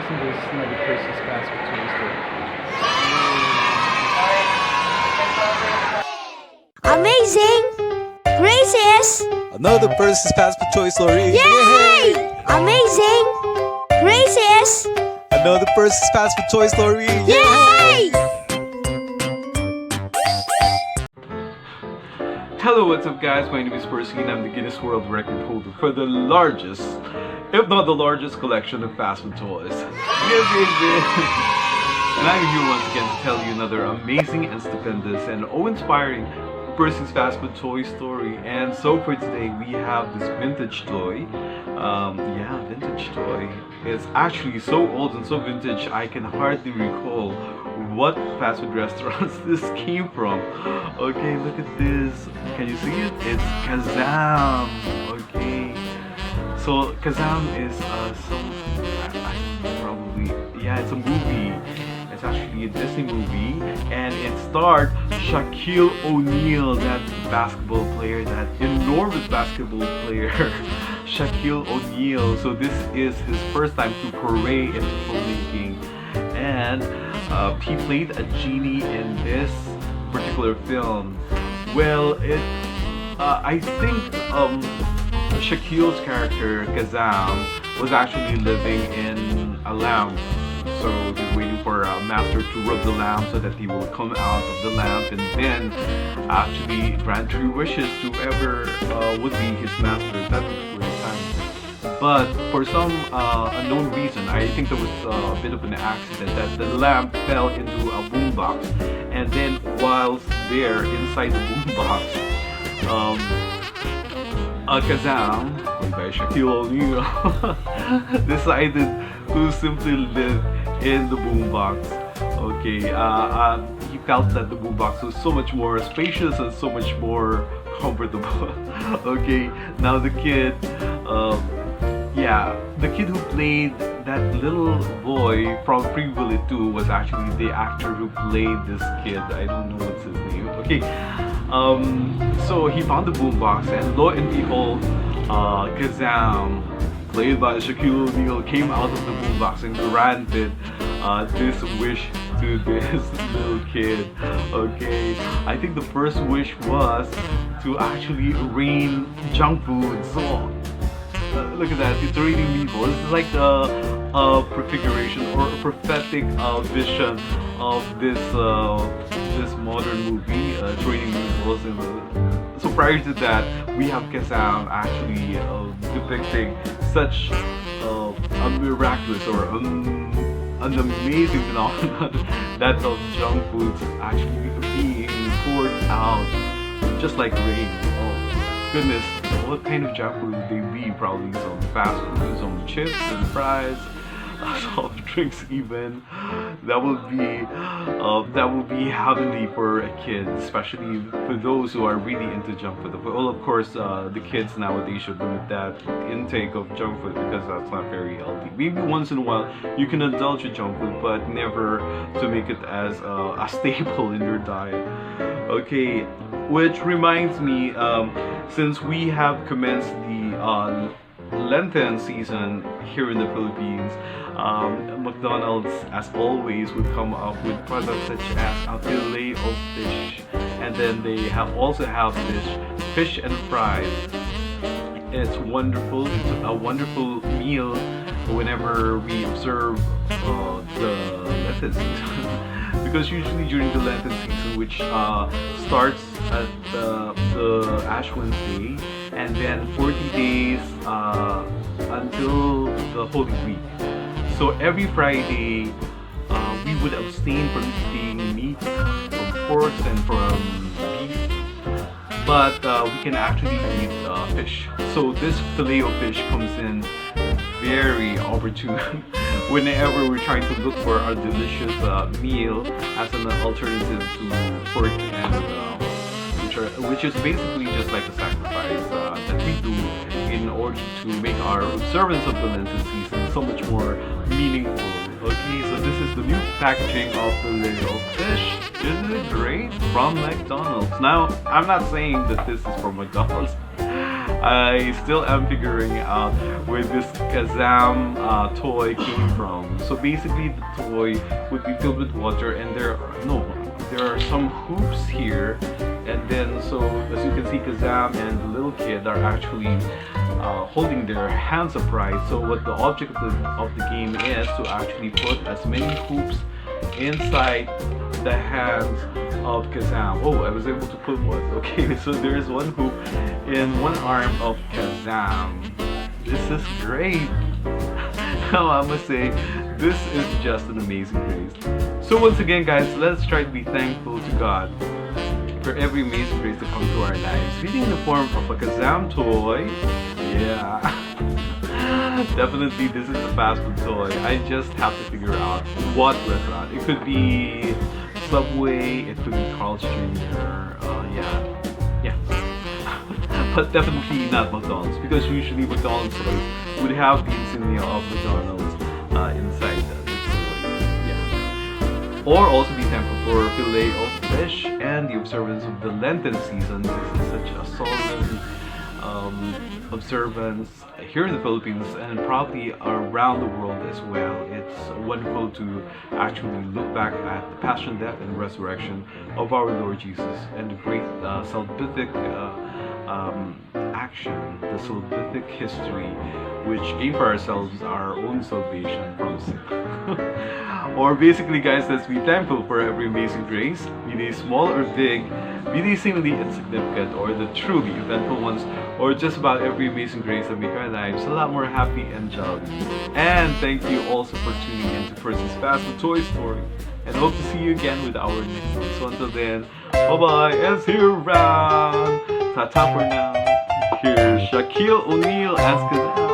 and this is another person's passport to the story. Amazing! Gracious! Another person's passport choice story. Yay! Amazing! Gracious! Another person's passport choice story. Yay! Hello, what's up guys? My name is Percy and I'm the Guinness World Record holder for the largest, if not the largest collection of fast food toys. Yeah, baby! And I'm here once again to tell you another amazing and stupendous and inspiring Percy's fast food toy story. And so for today we have this vintage toy. Vintage toy. It's actually so old and so vintage I can hardly recall what fast food restaurants this came from. Okay, look at this. Can you see it? It's Kazaam. Okay. So Kazaam is it's a movie. It's actually a Disney movie, and it starred Shaquille O'Neal, that basketball player, that enormous basketball player, Shaquille O'Neal. So this is his first time to foray into filmmaking, and he played a genie in this particular film. Well, I think Shaquille's character Kazaam was actually living in a lamp. So they're waiting for a master to rub the lamp so that he will come out of the lamp and then actually grant 3 wishes to whoever would be his master at that particular time. But for some unknown reason, I think there was a bit of an accident that the lamp fell into a boombox, and then whilst there inside the boombox, Kazaam, played by Shaquille O'Neal, decided to simply live in the boombox. Okay, he felt that the boombox was so much more spacious and so much more comfortable. Okay, now the kid who played that little boy from Free Willy 2 was actually the actor who played this kid. I don't know what's his name. Okay, so he found the boombox, and lo and behold, Kazaam, played by Shaquille O'Neal, came out of the boombox and granted this wish to this little kid. Okay, I think the first wish was to actually rain junk food. So look at that, it's raining meatballs. It's like a prefiguration or a prophetic vision of this modern movie. It's raining meatballs. So prior to that, we have Kazaam actually depicting such a miraculous or an amazing phenomenon that of junk foods actually being poured out just like rain. Oh goodness, what kind of junk food would they be? Probably some fast food, some chips and fries, soft drinks even. That would be heavenly for a kid, especially for those who are really into junk food. Well, of course, the kids nowadays should limit that intake of junk food because that's not very healthy. Maybe once in a while you can indulge in junk food, but never to make it as a staple in your diet. Okay, which reminds me, since we have commenced the Lenten season here in the Philippines, McDonald's, as always, would come up with products such as a fillet of fish, and then they also have this fish and fries. It's wonderful. It's a wonderful meal whenever we observe the Lenten season, because usually during the Lenten season, which starts at the Ash Wednesday, and then 40 days until the Holy Week. So every Friday, we would abstain from eating meat, from pork, and from beef, but we can actually eat fish. So this fillet of fish comes in very opportune whenever we're trying to look for a delicious meal as an alternative to pork and which is basically just like a sacrifice that we do in order to make our observance of the Lenten season so much more meaningful. Okay, so this is the new packaging of the little fish. Isn't it great? From McDonald's. Now, I'm not saying that this is from McDonald's. I still am figuring out where this Kazaam toy came from. So basically, the toy would be filled with water, and there are some hoops here, and then so as you can see, Kazaam and the little kid are actually holding their hands upright. So what the object of the game is to actually put as many hoops inside the hands of Kazaam. Oh, I was able to put one. Okay, so there's one hoop in one arm of Kazaam. This is great. Now I must say, this is just an amazing grace. So once again, guys, let's try to be thankful to God for every amazing grace that comes to our lives. Leading in the form of a Kazaam toy. Yeah. Definitely this is a fast food toy. I just have to figure out what restaurant. It could be Subway, it could be Carl's Jr. Yeah. But definitely not McDonald's, because usually McDonald's toys would have the insignia of McDonald's inside the toy. Yeah. Or also be thankful for fillet of fish and the observance of the Lenten season. This is such a solemn observance here in the Philippines and probably around the world as well. It's wonderful to actually look back at the passion, death, and resurrection of our Lord Jesus and the great salvific action, the salvific history, which gave for ourselves our own salvation from sin. Or basically, guys, let's be thankful for every amazing grace, be they small or big, be they seemingly insignificant or the truly eventful ones, or just about every amazing grace that make our lives a lot more happy and jolly. And thank you also for tuning in to First is Fast with Toy Story, and hope to see you again with our next one. So until then, bye-bye and see you around. Ta-ta for now. Here's Shaquille O'Neal as Kazaam.